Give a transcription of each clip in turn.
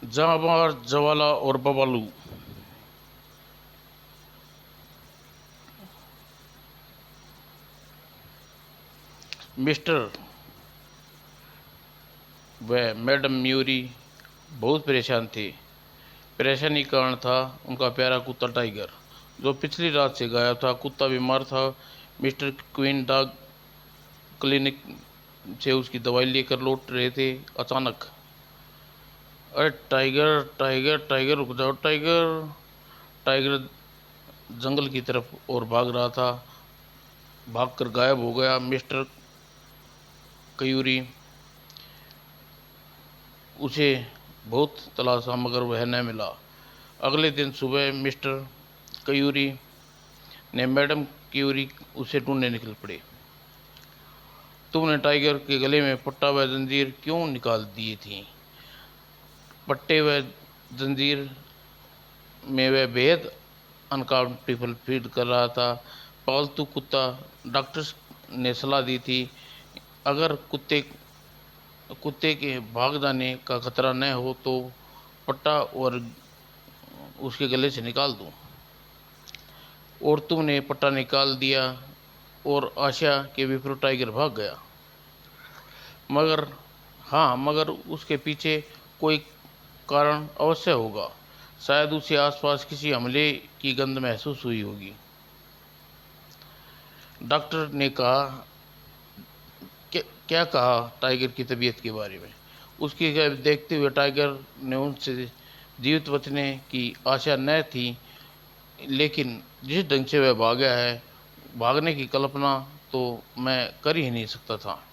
जांबार जवाला और बबालू। मिस्टर व मैडम म्यूरी बहुत परेशान थे। परेशानी का कारण था उनका प्यारा कुत्ता टाइगर, जो पिछली रात से गायब था। कुत्ता बीमार था। मिस्टर क्वीन डॉग क्लिनिक से उसकी दवाई लेकर लौट रहे थे। अचानक, अरे टाइगर टाइगर टाइगर, रुक जाओ टाइगर। टाइगर जंगल की तरफ और भाग रहा था, भागकर गायब हो गया। मिस्टर कयूरी उसे बहुत तलाशा मगर वह न मिला। अगले दिन सुबह मिस्टर कयूरी ने मैडम क्यूरी उसे ढूंढने निकल पड़े। तुमने टाइगर के गले में पट्टा व जंजीर क्यों निकाल दिए थी? पट्टे व जंजीर में वह बेहद अनकंफर्टेबल फील कर रहा था। पालतू कुत्ता, डॉक्टर ने सलाह दी थी, अगर कुत्ते कुत्ते के भाग जाने का खतरा न हो तो पट्टा और उसके गले से निकाल दूं। और तुमने पट्टा निकाल दिया और आशा के विपरीत टाइगर भाग गया। मगर हाँ, मगर उसके पीछे कोई कारण अवश्य होगा। शायद उसे आसपास किसी हमले की गंध महसूस हुई होगी। डॉक्टर ने कहा। क्या कहा टाइगर की तबीयत के बारे में? उसकी देखते हुए टाइगर ने उनसे जीवित बचने की आशा न थी, लेकिन जिस ढंग से वह भागा है, भागने की कल्पना तो मैं कर ही नहीं सकता था।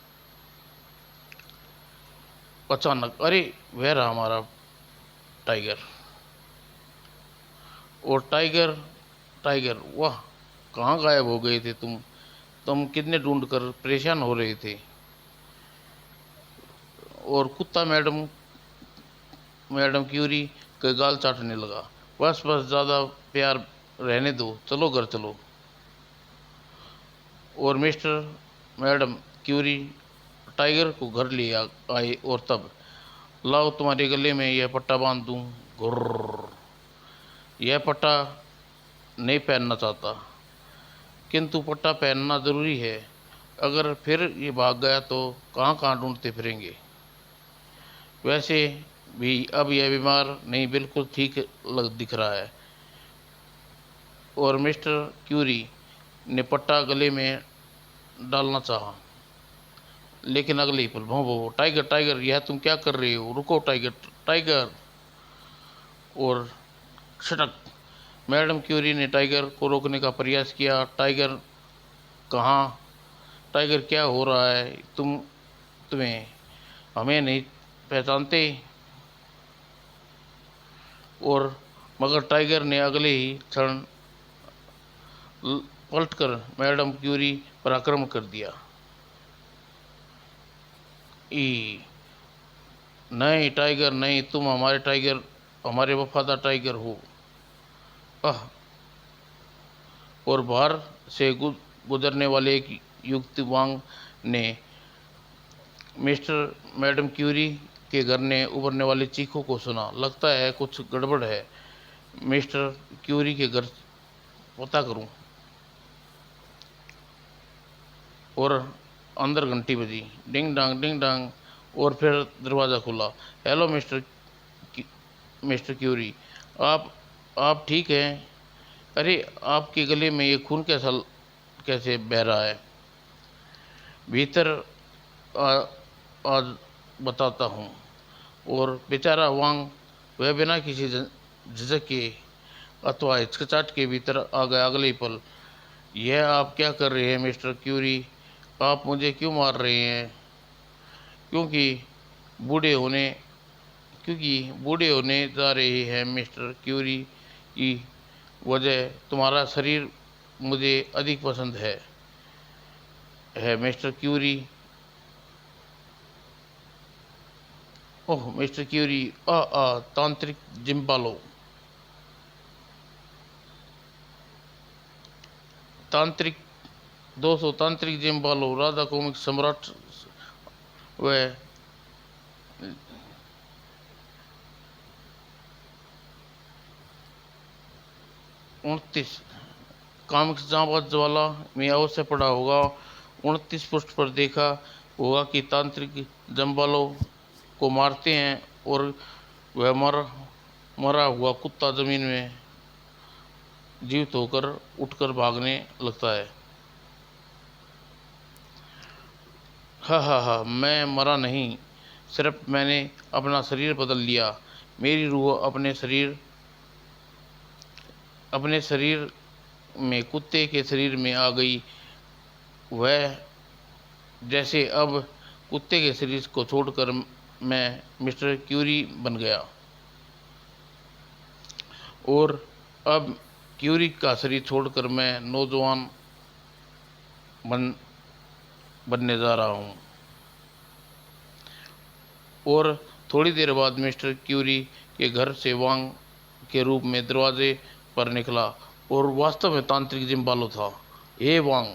अचानक, अरे वह रहा हमारा टाइगर। और टाइगर टाइगर, वाह, कहाँ गायब हो गए थे तुम कितने ढूंढ कर परेशान हो रहे थे। और कुत्ता मैडम मैडम क्यूरी के गाल चाटने लगा। बस बस, ज़्यादा प्यार रहने दो, चलो घर चलो। और मिस्टर मैडम क्यूरी टाइगर को घर ले आए। और तब, लाओ तुम्हारे गले में यह पट्टा बांध दूं। गुर्र। यह पट्टा नहीं पहनना चाहता, किंतु पट्टा पहनना जरूरी है। अगर फिर ये भाग गया तो कहाँ कहाँ ढूंढते फिरेंगे। वैसे भी अब यह बीमार नहीं, बिल्कुल ठीक दिख रहा है। और मिस्टर क्यूरी ने पट्टा गले में डालना चाहा, लेकिन अगले ही पल, भो भो, टाइगर टाइगर, यह तुम क्या कर रहे हो? रुको टाइगर टाइगर। और सटक, मैडम क्यूरी ने टाइगर को रोकने का प्रयास किया। टाइगर कहाँ? टाइगर, क्या हो रहा है? तुम्हें हमें नहीं पहचानते? और मगर टाइगर ने अगले ही क्षण पलटकर मैडम क्यूरी पर आक्रमण कर दिया। ई नहीं टाइगर नहीं, तुम हमारे टाइगर, हमारे वफादार टाइगर हो। आह। और बाहर से गुजरने वाले एक युवती ने मिस्टर मैडम क्यूरी के घर ने उभरने वाली चीखों को सुना। लगता है कुछ गड़बड़ है, मिस्टर क्यूरी के घर पता करूं। और अंदर घंटी बजी, डिंग डांग डिंग डांग। और फिर दरवाज़ा खुला। हेलो मिस्टर क्यूरी, आप आप ठीक हैं? अरे, आपके गले में ये खून कैसे बह रहा है? भीतर आ, आज बताता हूँ। और बेचारा वांग, वह बिना किसी झिझक के अथवा हिचकिचाहट के भीतर आ गया। अगले ही पल, यह आप क्या कर रहे हैं मिस्टर क्यूरी? आप मुझे क्यों मार रहे हैं? क्योंकि बूढ़े होने क्योंकि बूढ़े होने जा रहे हैं मिस्टर क्यूरी की वजह तुम्हारा शरीर मुझे अधिक पसंद है मिस्टर क्यूरी। ओह मिस्टर क्यूरी, तांत्रिक जिम्बालो, तांत्रिक 200 तांत्रिक जिम्बालो, राजा कॉमिक सम्राट व 29 कामिक जांबाज ज्वाला में अवश्य पढ़ा होगा। 29 पृष्ठ पर देखा होगा कि तांत्रिक जम्बालों को मारते हैं और वह मरा हुआ कुत्ता जमीन में जीवित होकर उठकर भागने लगता है। हा, मैं मरा नहीं, सिर्फ मैंने अपना शरीर बदल लिया। मेरी रूह अपने शरीर में कुत्ते के शरीर में आ गई। वह जैसे अब कुत्ते के शरीर को छोड़कर मैं मिस्टर क्यूरी बन गया और अब क्यूरी का शरीर छोड़कर मैं नौजवान बनने जा रहा हूँ। और थोड़ी देर बाद मिस्टर क्यूरी के घर से वांग के रूप में दरवाजे पर निकला और वास्तव में तांत्रिक जिम्बालो था। हे वांग,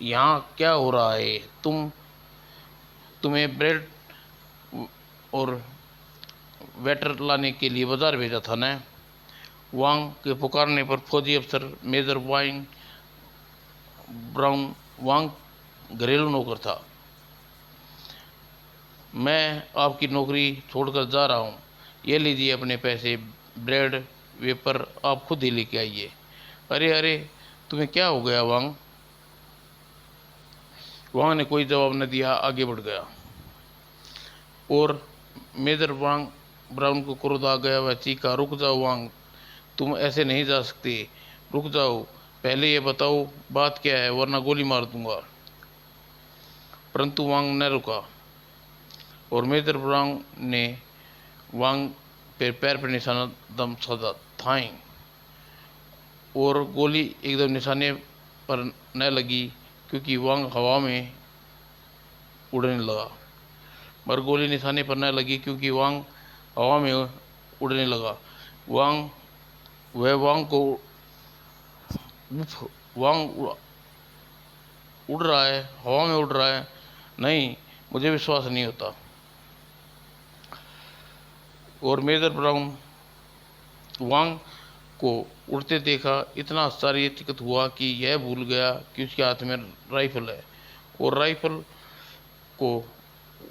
यहाँ क्या हो रहा है? तुम्हें ब्रेड और वेटर लाने के लिए बाजार भेजा था ना? वांग के पुकारने पर फौजी अफसर मेजर वाइन ब्राउन वांग घरेलू नौकर था। मैं आपकी नौकरी छोड़कर जा रहा हूँ। ये लीजिए अपने पैसे, ब्रेड वेपर आप खुद ही लेके आइए। अरे तुम्हें क्या हो गया वांग? वांग ने कोई जवाब न दिया, आगे बढ़ गया और मेजर वांग ब्राउन को क्रोध आ गया। वह चीखा, रुक जाओ वांग, तुम ऐसे नहीं जा सकते, रुक जाओ, पहले ये बताओ बात क्या है, वरना गोली मार दूंगा। परंतु वांग न रुका और मेजर ब्राउन ने वांग पैर पर निशाना दम साधा, थाई, और गोली एकदम निशाने पर न लगी क्योंकि वांग हवा में उड़ने लगा। मगर गोली निशाने पर न लगी क्योंकि वांग हवा में उड़ने लगा। वांग उड़ रहा है, हवा में उड़ रहा है। नहीं, मुझे विश्वास नहीं होता। और मेजर ब्राउन वांग को उड़ते देखा, इतना आश्चर्यचकित हुआ कि यह भूल गया कि उसके हाथ में राइफल है और राइफल को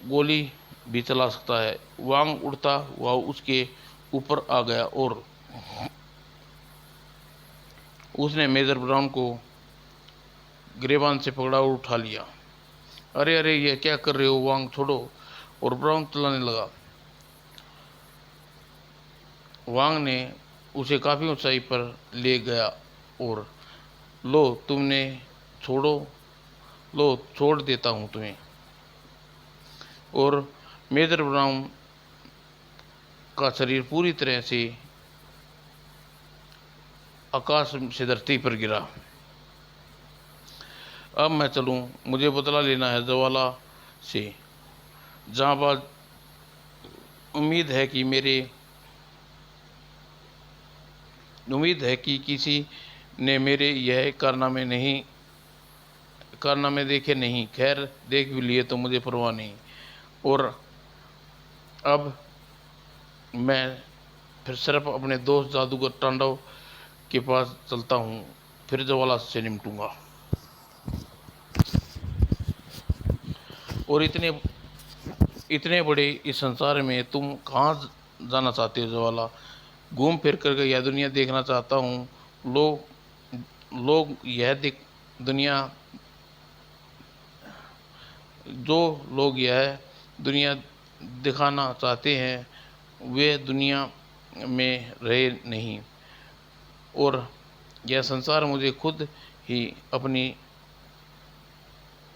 गोली भी चला सकता है। वांग उड़ता हुआ उसके ऊपर आ गया और उसने मेजर ब्राउन को गिरेबान से पकड़ा और उठा लिया। अरे ये क्या कर रहे हो वांग, छोड़ो। और ब्राउन चिल्लाने लगा। वांग ने उसे काफ़ी ऊंचाई पर ले गया और लो छोड़ देता हूँ तुम्हें। और मेजर ब्राउन का शरीर पूरी तरह से आकाश से धरती पर गिरा। अब मैं चलूँ, मुझे बदला लेना है ज्वाला से। जहां उम्मीद है कि किसी ने मेरे यह कारनामे देखे नहीं। खैर, देख भी लिए तो मुझे परवाह नहीं। और अब मैं फिर सिर्फ अपने दोस्त जादूगर तांडव के पास चलता हूँ, फिर ज्वाला से निपटूंगा। और इतने बड़े इस संसार में तुम कहाँ जाना चाहते हो ज्वाला? घूम फिर कर यह दुनिया देखना चाहता हूँ। जो लोग यह दुनिया दिखाना चाहते हैं वे दुनिया में रहे नहीं और यह संसार मुझे खुद ही अपनी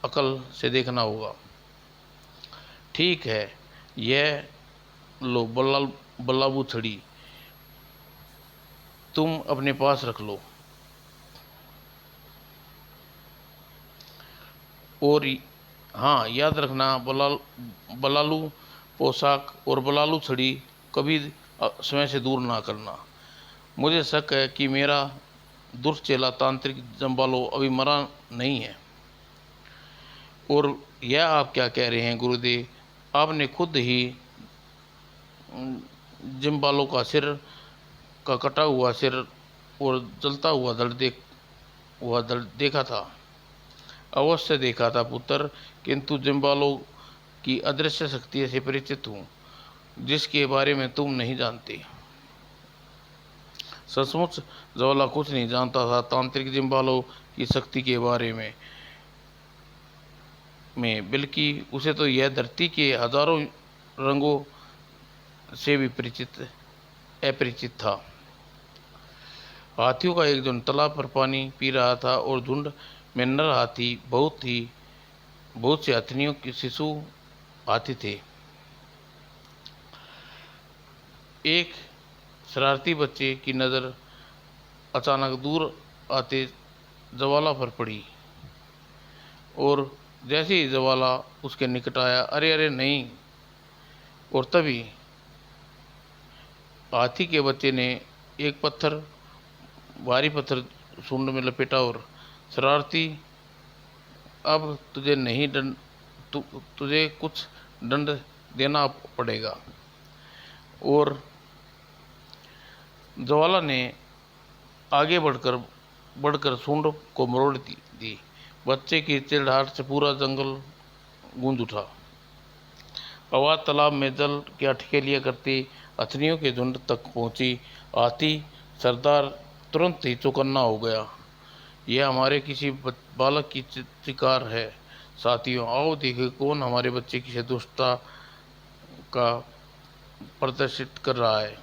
अकल से देखना होगा। ठीक है, यह लो बल्लाबू छड़ी, तुम अपने पास रख लो। और हाँ, याद रखना, बलालू पोशाक और बलालू छड़ी कभी समय से दूर ना करना। मुझे शक है कि मेरा दुष्ट चेला तांत्रिक जम्बालो अभी मरा नहीं है। और यह आप क्या कह रहे हैं गुरुदेव? आपने खुद ही जिम्बालो का कटा हुआ सिर और जलता हुआ दल देखा था। अवश्य देखा था पुत्र, किंतु जिम्बालो की अदृश्य शक्ति से परिचित हूँ, जिसके बारे में तुम नहीं जानते। सचमुच ज्वाला कुछ नहीं जानता था तांत्रिक जिम्बालो की शक्ति के बारे में, बल्कि उसे तो यह धरती के हजारों रंगों से भी अपरिचित था। हाथियों का एक झुंड तालाब पर पानी पी रहा था और झुंड में नर हाथी बहुत से हथनियों के शिशु हाथी थे। एक शरारती बच्चे की नज़र अचानक दूर आते ज्वाला पर पड़ी और जैसे ही ज्वाला उसके निकट आया, अरे अरे नहीं, और तभी हाथी के बच्चे ने एक भारी पत्थर सूंड में लपेटा और शरारती, अब तुझे कुछ दंड देना पड़ेगा। और ज्वाला ने आगे बढ़कर सूंड को मरोड़ दी। बच्चे की चिल्लाहट से पूरा जंगल गूंज उठा। आवाज तालाब में जल की अटकेलियां करती हथनियों के झुंड तक पहुंची। हाथी सरदार तुरंत ही चौकन्ना हो गया। यह हमारे किसी बालक की शिकार है। साथियों, आओ देखें कौन हमारे बच्चे की दुष्टता का प्रदर्शित कर रहा है।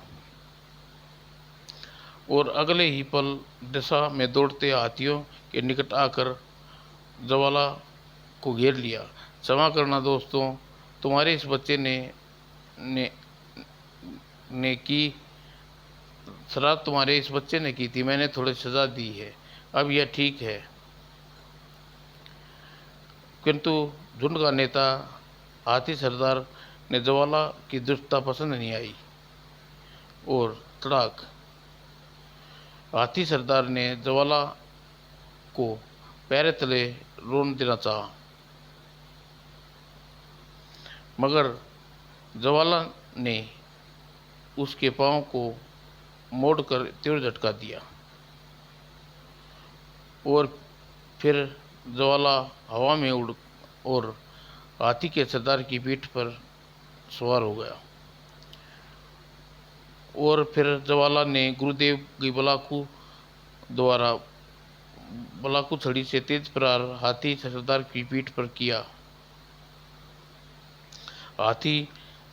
और अगले ही पल दिशा में दौड़ते हाथियों के निकट आकर ज्वाला को घेर लिया। क्षमा करना दोस्तों, तुम्हारे इस बच्चे ने ने की शरारत तुम्हारे इस बच्चे ने की थी। मैंने थोड़ी सजा दी है, अब यह ठीक है। किंतु झुंड का नेता हाथी सरदार ने ज्वाला की दुष्टता पसंद नहीं आई और तड़ाक हाथी सरदार ने ज्वाला को पैर तले रोन देना चाहा, मगर ज्वाला ने उसके पांव को मोड़कर तीव्र झटका दिया और फिर ज्वाला हवा में उड़ और हाथी के सरदार की पीठ पर सवार हो गया। और फिर ज्वाला ने गुरुदेव की बलाकू छड़ी से तेज प्रहार हाथी सरदार की पीठ पर किया। हाथी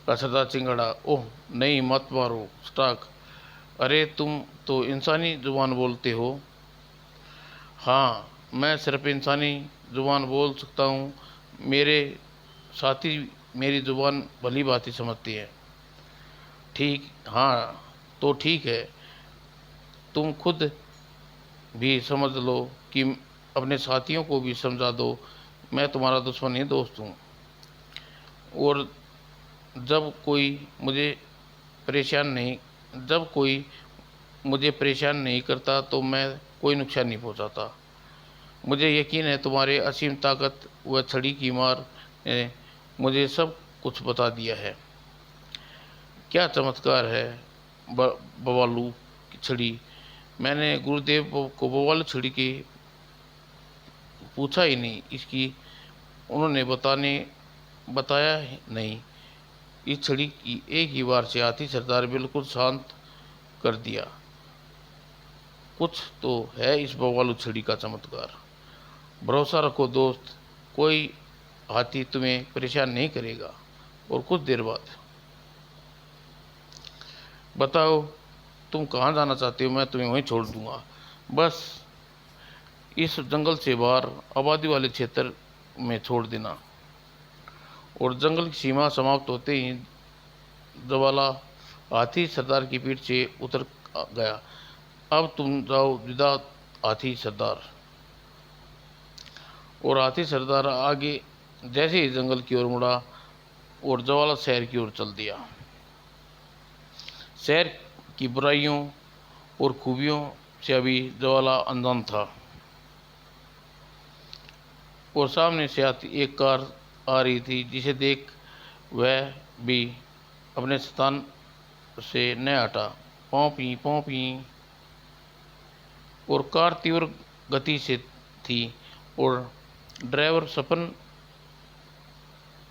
का सरदार चिंगड़ा, ओह नहीं, मत मारो स्टाक, अरे तुम तो इंसानी जुबान बोलते हो। हाँ, मैं सिर्फ इंसानी जुबान बोल सकता हूँ, मेरे साथी मेरी जुबान भली भांति समझती है। ठीक, हाँ तो ठीक है, तुम खुद भी समझ लो कि अपने साथियों को भी समझा दो, मैं तुम्हारा दुश्मन नहीं दोस्त हूँ। और जब कोई मुझे परेशान नहीं करता तो मैं कोई नुकसान नहीं पहुँचाता। मुझे यकीन है तुम्हारे असीम ताकत व छड़ी की मार ने मुझे सब कुछ बता दिया है। क्या चमत्कार है बवालू की छड़ी। मैंने गुरुदेव को बवालू छड़ी की पूछा ही नहीं, इसकी उन्होंने बताया नहीं। इस छड़ी की एक ही बार से हाथी सरदार बिल्कुल शांत कर दिया। कुछ तो है इस बवालू छड़ी का चमत्कार। भरोसा रखो दोस्त, कोई हाथी तुम्हें परेशान नहीं करेगा। और कुछ देर बाद, बताओ तुम कहाँ जाना चाहते हो, मैं तुम्हें वहीं छोड़ दूंगा। बस इस जंगल से बाहर आबादी वाले क्षेत्र में छोड़ देना। और जंगल की सीमा समाप्त होते ही ज्वाला हाथी सरदार की पीठ से उतर गया। अब तुम जाओ विदा हाथी सरदार। और हाथी सरदार आगे जैसे ही जंगल की ओर मुड़ा और ज्वाला शहर की ओर चल दिया। शहर की बुराइयों और खूबियों से अभी ज्वाला अनजान था। और सामने से आती एक कार आ रही थी, जिसे देख वह भी अपने स्थान से न हटा। पौं पी और कार तीव्र गति से थी और ड्राइवर सपन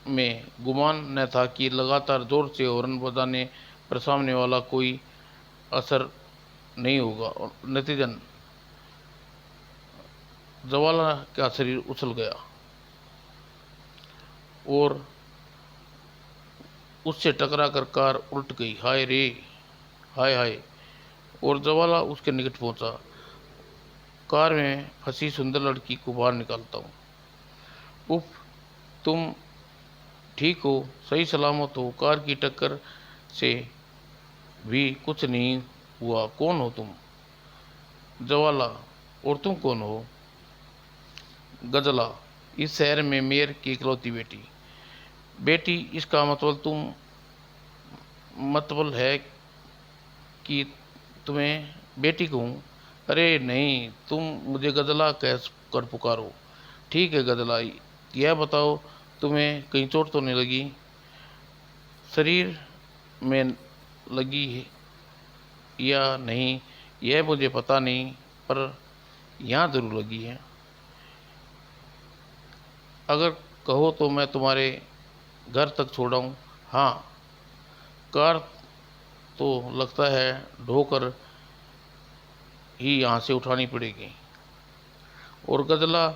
में गुमान न था कि लगातार जोर से हॉर्न बजाने पर सामने वाला कोई असर नहीं होगा। और नतीजन जवाला का शरीर उछल गया और उससे टकरा कर कार उल्ट गई। हाय रे, हाय हाय। और जवाला उसके निकट पहुंचा। कार में फंसी सुंदर लड़की को बाहर निकालता हूँ। उफ, तुम ठीक हो, सही सलामत हो, कार की टक्कर से भी कुछ नहीं हुआ। कौन हो तुम? जवाला, और तुम कौन हो? गजला, इस शहर में मेयर की इकलौती बेटी। बेटी, इसका मतलब है कि तुम्हें बेटी कहूँ? अरे नहीं, तुम मुझे गजला कह कर पुकारो। ठीक है गजला, यह बताओ तुम्हें कहीं चोट तो नहीं लगी? शरीर में लगी है या नहीं यह मुझे पता नहीं, पर यहाँ जरूर लगी है। अगर कहो तो मैं तुम्हारे घर तक छोड़ाऊँ? हाँ, कार तो लगता है ढोकर ही यहाँ से उठानी पड़ेगी। और गजला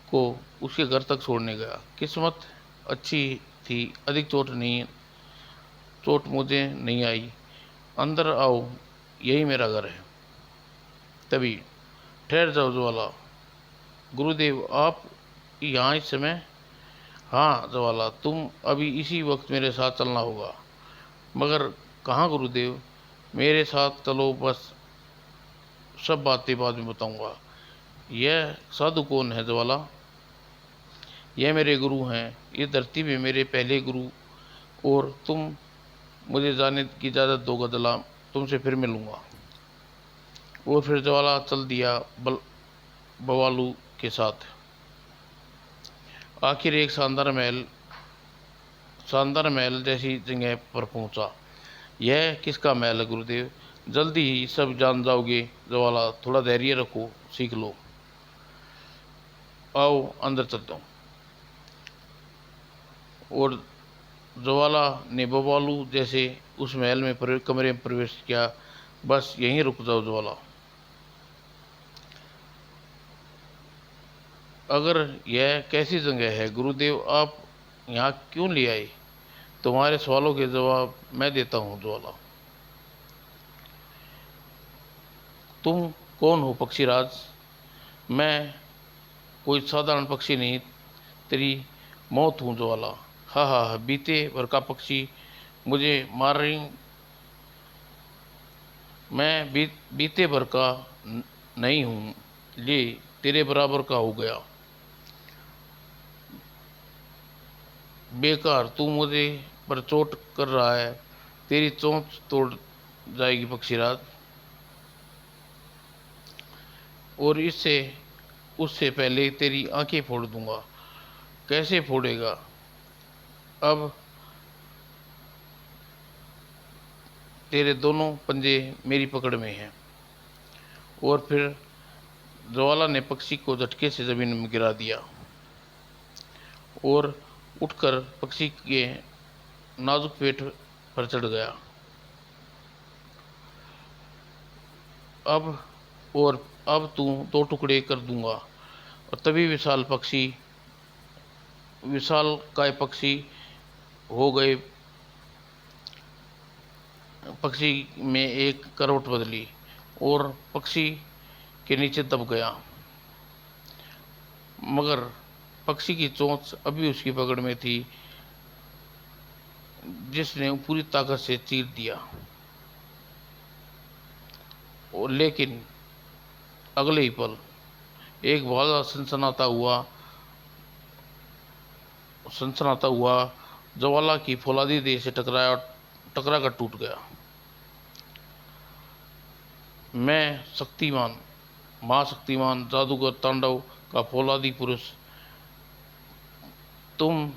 को उसके घर तक छोड़ने गया। किस्मत अच्छी थी, अधिक चोट मुझे नहीं आई। अंदर आओ, यही मेरा घर है। तभी, ठहर जाओ ज्वाला। गुरुदेव, आप यहाँ इस समय? हाँ ज्वाला, तुम अभी इसी वक्त मेरे साथ चलना होगा। मगर कहाँ गुरुदेव? मेरे साथ चलो, बस सब बातें बाद में बताऊंगा। यह साधु कौन है ज्वाला? यह मेरे गुरु हैं, इस धरती में मेरे पहले गुरु। और तुम मुझे जाने की इजाज़त दो गजला, तुमसे फिर मिलूंगा। और फिर ज्वाला चल दिया बवालू के साथ। आखिर एक शानदार महल जैसी जगह पर पहुंचा। यह किसका महल है गुरुदेव? जल्दी ही सब जान जाओगे ज्वाला, थोड़ा धैर्य रखो, सीख लो। आओ अंदर चलता हूँ। और ज्वाला ने बवालू जैसे उस महल में कमरे में प्रवेश किया। बस यहीं रुक जाओ ज्वाला। अगर यह कैसी जगह है गुरुदेव, आप यहाँ क्यों ले आए? तुम्हारे सवालों के जवाब मैं देता हूँ ज्वाला। तुम कौन हो पक्षीराज? मैं कोई साधारण पक्षी नहीं, तेरी मौत हूँ ज्वाला। हा हा, बीते भर का पक्षी मुझे मार रही? मैं बीते भर का नहीं हूँ, ले तेरे बराबर का हो गया। बेकार, तू मुझे पर चोट कर रहा है, तेरी चोंच तोड़ जाएगी पक्षीराज। और उससे पहले तेरी आंखें फोड़ दूंगा। कैसे फोड़ेगा? अब तेरे दोनों पंजे मेरी पकड़ में हैं। और फिर ज्वाला ने पक्षी को झटके से जमीन में गिरा दिया और उठकर पक्षी के नाजुक पेट पर चढ़ गया। अब तू दो टुकड़े कर दूंगा। और तभी विशाल काय पक्षी हो गए। पक्षी में एक करवट बदली और पक्षी के नीचे दब गया। मगर पक्षी की चोंच अभी उसकी पकड़ में थी, जिसने पूरी ताकत से चीर दिया। और लेकिन अगले ही पल एक बहुत सनसनाता हुआ ज्वाला की फौलादी देह से टकरा कर टूट गया। मैं शक्तिमान, महाशक्तिमान जादूगर तांडव का फौलादी पुरुष, तुम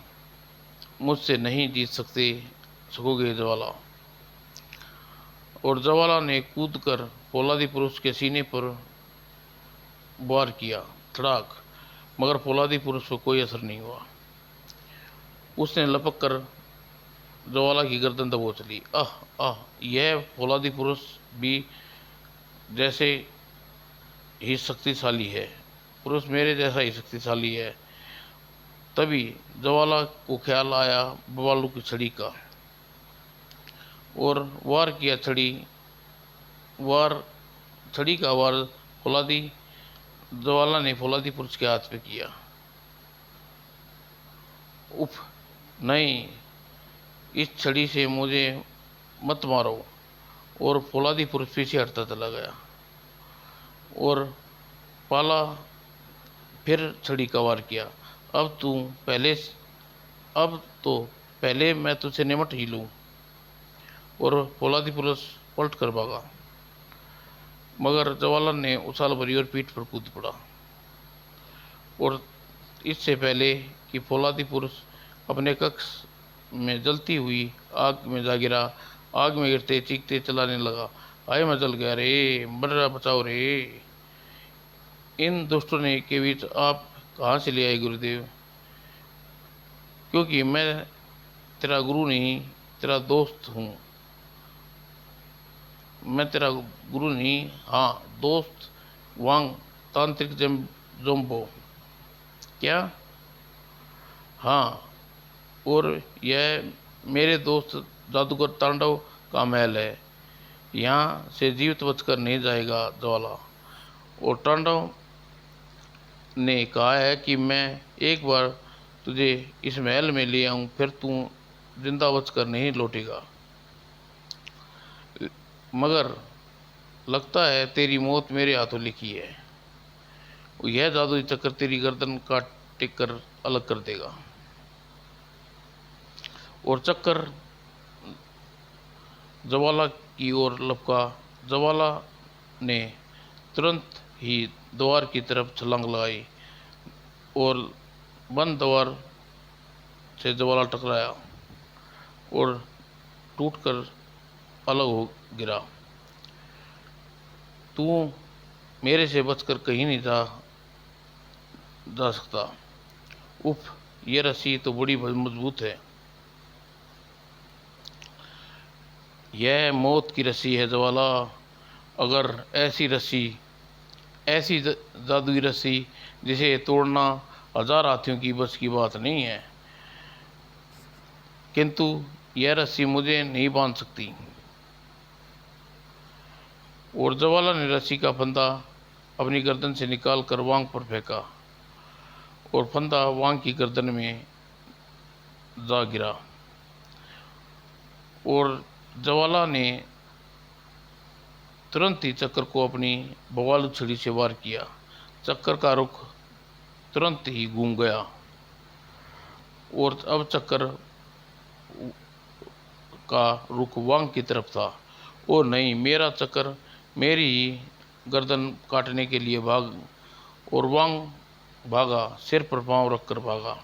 मुझसे नहीं जीत सकोगे ज्वाला। और ज्वाला ने कूदकर फौलादी पुरुष के सीने पर वार किया, धड़ाक, मगर फौलादी पुरुष पर कोई असर नहीं हुआ। उसने लपक कर ज्वाला की गर्दन दबोच ली। आह आह, यह फौलादी पुरुष भी जैसे ही शक्तिशाली है, पुरुष मेरे जैसा ही शक्तिशाली है। तभी ज्वाला को ख्याल आया बवालू की छड़ी का, और वार किया। वार छड़ी का वार फौलादी ज्वाला ने फौलादी पुरुष के हाथ पे किया। उफ, नहीं, इस छड़ी से मुझे मत मारो। और फौलादी पुरुष पीछे हटता चला गया। और पाला फिर छड़ी का वार किया। अब तू पहले अब तो पहले मैं तुझसे निमट ही लूं। और फौलादी पुरुष पलट कर भागा, मगर जवाहरलाल ने उछाल भरी और पीठ पर कूद पड़ा। और इससे पहले कि फौलादी पुरुष अपने कक्ष में जलती हुई आग में जा गिरा, आग में गिरते चीखते चलाने लगा, हाय मैं जल गया रे, मर रहा, बचाओ रे। इन दुष्टों ने के बीच आप कहाँ से ले आए गुरुदेव? क्योंकि मैं तेरा गुरु नहीं, तेरा दोस्त हूँ। मैं तेरा गुरु नहीं, हाँ दोस्त, वांग तांत्रिक जोम्बो। क्या? हाँ, और यह मेरे दोस्त जादूगर तांडव का महल है। यहाँ से जीवित बचकर नहीं जाएगा ज्वाला। और तांडव ने कहा है कि मैं एक बार तुझे इस महल में ले आऊं, फिर तू जिंदा बचकर नहीं लौटेगा। मगर लगता है तेरी मौत मेरे हाथों लिखी है। यह जादुई चक्कर तेरी गर्दन काट टेक कर अलग कर देगा। और चक्कर ज्वाला की ओर लपका। ज्वाला ने तुरंत ही द्वार की तरफ छलांग लगाई और बंद द्वार से ज्वाला टकराया और टूटकर अलग हो गिरा। तू मेरे से बचकर कहीं नहीं जा सकता। उफ, ये रस्सी तो बड़ी मजबूत है। यह मौत की रस्सी है ज्वाला। अगर ऐसी जादुई रस्सी जिसे तोड़ना हजार हाथियों की बस की बात नहीं है, किंतु यह रस्सी मुझे नहीं बांध सकती। और ज्वाला ने रस्सी का फंदा अपनी गर्दन से निकाल कर वांग पर फेंका और फंदा वांग की गर्दन में जा गिरा। और ज्वाला ने तुरंत ही चक्कर को अपनी बवालू छड़ी से वार किया। चक्कर का रुख तुरंत ही घूम गया और अब चक्कर का रुख वांग की तरफ था। और नहीं, मेरा चक्कर मेरी ही गर्दन काटने के लिए और वांग भागा, सिर पर पांव रखकर भागा।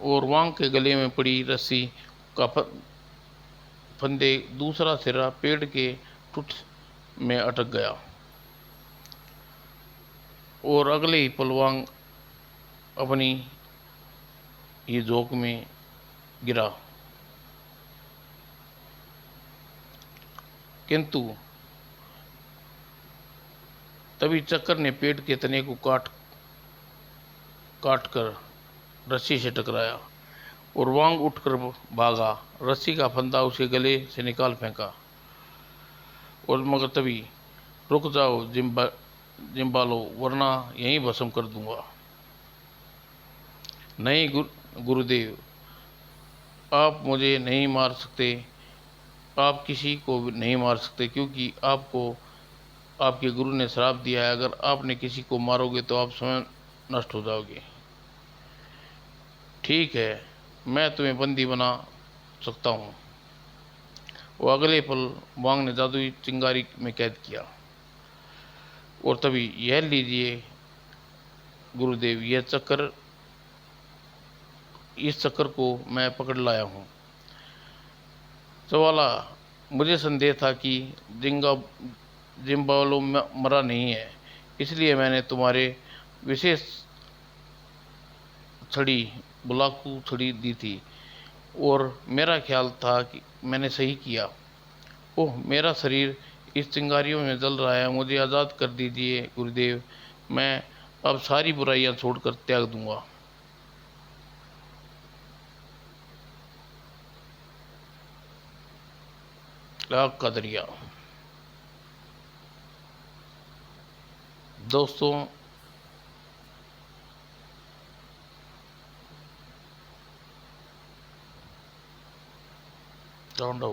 और वांग के गले में पड़ी रस्सी का फंदे दूसरा सिरा पेड़ के टुट में अटक गया। और अगले ही पल वांग अपनी ही झोंक में गिरा। किंतु तभी चक्कर ने पेड़ के तने को काट कर रस्सी से टकराया और वांग उठकर भागा। रस्सी का फंदा उसके गले से निकाल फेंका। और मगर तभी, रुक जाओ जिम्बालो, वरना यहीं भस्म कर दूंगा। नहीं गुरुदेव, आप मुझे नहीं मार सकते। आप किसी को नहीं मार सकते, क्योंकि आपको आपके गुरु ने श्राप दिया है, अगर आपने किसी को मारोगे तो आप स्वयं नष्ट हो जाओगे। ठीक है, मैं तुम्हें बंदी बना सकता हूँ। वो अगले पल वांग ने जादुई चिंगारी में कैद किया। और तभी, यह लीजिए गुरुदेव, इस चक्कर को मैं पकड़ लाया हूँ। ज्वाला, मुझे संदेह था कि जिम्बालो मरा नहीं है, इसलिए मैंने तुम्हारे विशेष छड़ी बुलाकू छड़ी दी थी, और मेरा ख्याल था कि मैंने सही किया। ओह, मेरा शरीर इस चिंगारियों में जल रहा है, मुझे आज़ाद कर दीजिए गुरुदेव। मैं अब सारी बुराइयां छोड़कर त्याग दूंगा। आग का दरिया। दोस्तों, राउंड